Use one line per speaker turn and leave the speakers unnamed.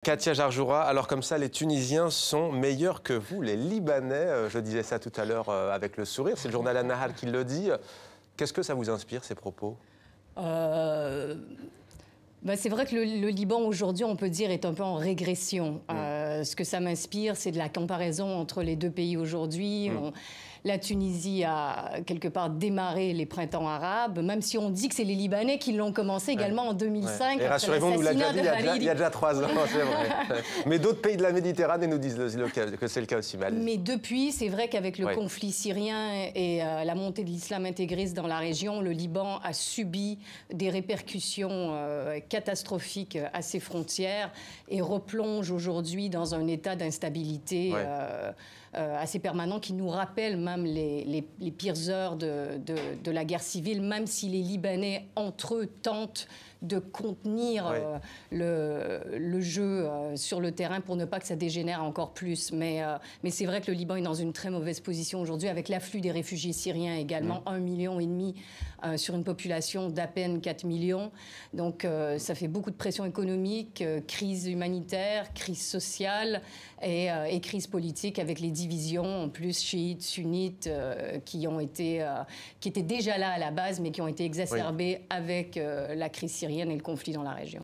Katia Jarjoura, alors comme ça, les Tunisiens sont meilleurs que vous, les Libanais. Je disais ça tout à l'heure avec le sourire. C'est le journal An-Nahar qui le dit. Qu'est-ce que ça vous inspire, ces propos?
C'est vrai que le Liban, aujourd'hui, on peut dire, est un peu en régression. Ce que ça m'inspire, c'est de la comparaison entre les deux pays aujourd'hui. La Tunisie a, quelque part, démarré les printemps arabes, même si on dit que c'est les Libanais qui l'ont commencé également en 2005.
Et rassurez-vous, on nous l'a déjà dit il y a déjà 3 ans, c'est vrai. Mais d'autres pays de la Méditerranée nous disent que c'est le cas aussi.
Mais depuis, c'est vrai qu'avec le conflit syrien et la montée de l'islam intégriste dans la région, le Liban a subi des répercussions catastrophiques à ses frontières et replonge aujourd'hui dans un état d'instabilité assez permanent qui nous rappelle même les pires heures de la guerre civile, même si les Libanais, entre eux, tentent de contenir le jeu sur le terrain pour ne pas que ça dégénère encore plus. Mais c'est vrai que le Liban est dans une très mauvaise position aujourd'hui, avec l'afflux des réfugiés syriens également, 1,5 million sur une population d'à peine 4 millions. Donc ça fait beaucoup de pression économique, crise humanitaire, crise sociale et crise politique, avec les divisions, en plus chiites, sunnites, qui étaient déjà là à la base, mais qui ont été exacerbées avec la crise syrienne et le conflit dans la région.